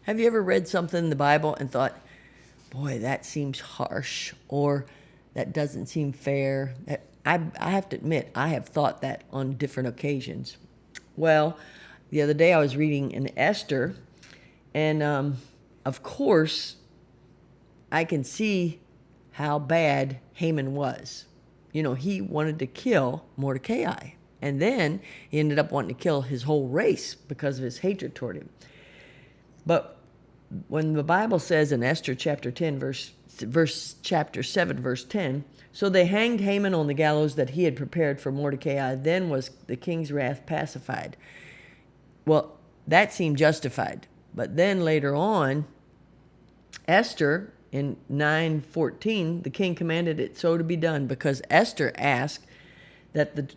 Have you ever read something in the Bible and thought, boy, that seems harsh, or that doesn't seem fair? I have to admit, I have thought that on different occasions. Well, the other day I was reading in Esther, and of course, I can see how bad Haman was. You know, he wanted to kill Mordecai. And then he ended up wanting to kill his whole race because of his hatred toward him. But when the Bible says in Esther chapter 10, chapter 7, verse 10, so they hanged Haman on the gallows that he had prepared for Mordecai. Then was the king's wrath pacified. Well, that seemed justified. But then later on, Esther in 9:14, the king commanded it so to be done, because Esther asked that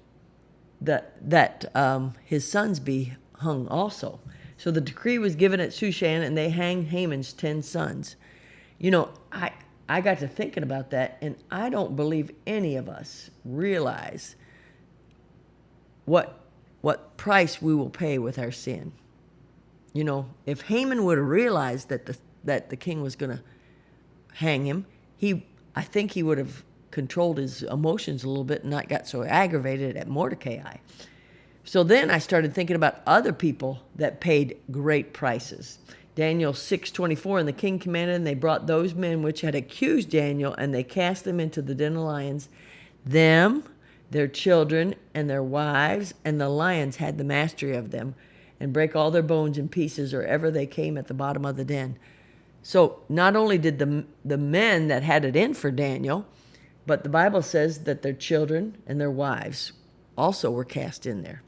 his sons be hung also. So the decree was given at Shushan, and they hanged Haman's 10 sons. You know, I got to thinking about that, and I don't believe any of us realize what price we will pay with our sin. You know, if Haman would have realized that the king was going to hang him, I think he would have controlled his emotions a little bit and not got so aggravated at Mordecai. So then I started thinking about other people that paid great prices. Daniel 6:24, and the king commanded, and they brought those men which had accused Daniel, and they cast them into the den of lions. Them, their children, and their wives, and the lions had the mastery of them, and break all their bones in pieces, or ever they came at the bottom of the den. So not only did the men that had it in for Daniel, but the Bible says that their children and their wives also were cast in there.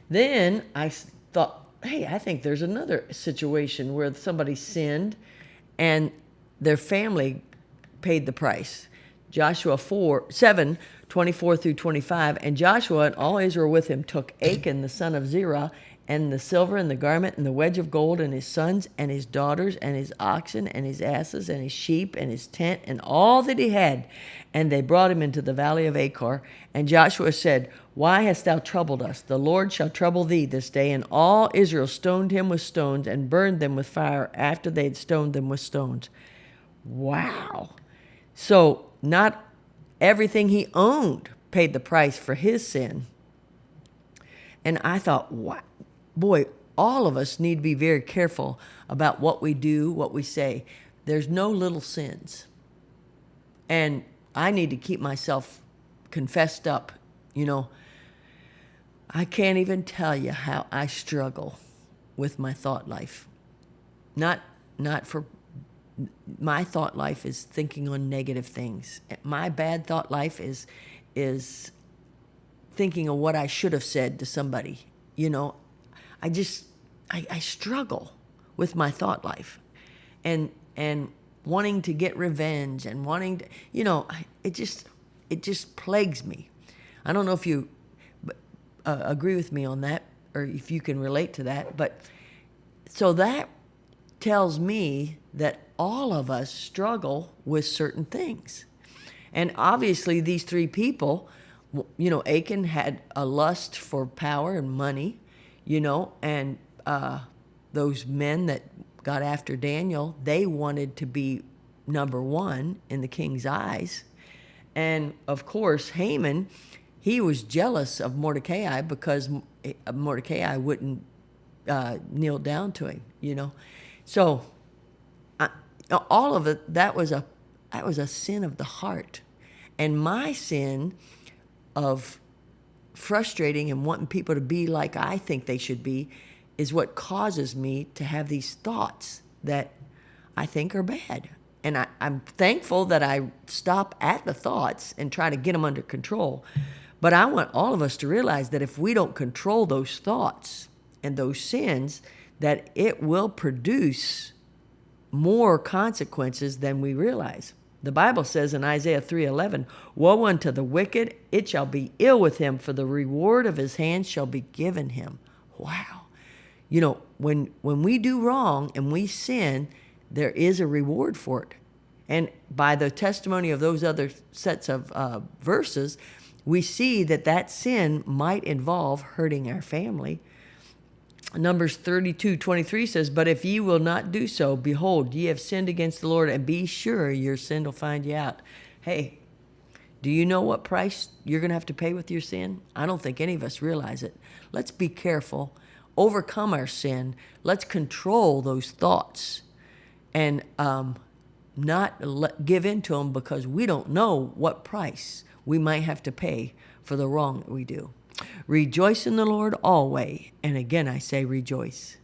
Then I thought, hey, I think there's another situation where somebody sinned and their family paid the price. Joshua 7:24 through 25, and Joshua and all Israel with him took Achan the son of Zerah, and the silver and the garment and the wedge of gold, and his sons and his daughters and his oxen and his asses and his sheep and his tent and all that he had, and they brought him into the valley of Achor. And Joshua said, why hast thou troubled us? The Lord shall trouble thee this day. And all Israel stoned him with stones and burned them with fire after they had stoned them with stones. Wow. So not everything he owned paid the price for his sin. And I thought, wow, boy, all of us need to be very careful about what we do, what we say. There's no little sins. And I need to keep myself confessed up. You know, I can't even tell you how I struggle with my thought life. Not for my thought life is thinking on negative things. My bad thought life is thinking of what I should have said to somebody. You know, I struggle with my thought life, and wanting to get revenge and wanting to, you know, it just plagues me. I don't know if you agree with me on that, or if you can relate to that, but so that tells me that all of us struggle with certain things. And obviously these three people, you know, Achan had a lust for power and money, you know, and those men that got after Daniel, they wanted to be number one in the king's eyes. And of course, Haman, he was jealous of Mordecai because Mordecai wouldn't kneel down to him, you know. So all of it, that was a sin of the heart. And my sin of frustrating and wanting people to be like I think they should be is what causes me to have these thoughts that I think are bad. And I'm thankful that I stop at the thoughts and try to get them under control. But I want all of us to realize that if we don't control those thoughts and those sins, that it will produce more consequences than we realize. The Bible says in Isaiah 3:11, woe unto the wicked, it shall be ill with him, for the reward of his hands shall be given him. Wow. You know, when we do wrong and we sin, there is a reward for it. And by the testimony of those other sets of verses, we see that sin might involve hurting our family. Numbers 32:23 says, "But if ye will not do so, behold, ye have sinned against the Lord, and be sure your sin will find you out." Hey, do you know what price you're going to have to pay with your sin? I don't think any of us realize it. Let's be careful, overcome our sin. Let's control those thoughts and not give in to them, because we don't know what price we might have to pay for the wrong that we do. Rejoice in the Lord always. And again, I say rejoice.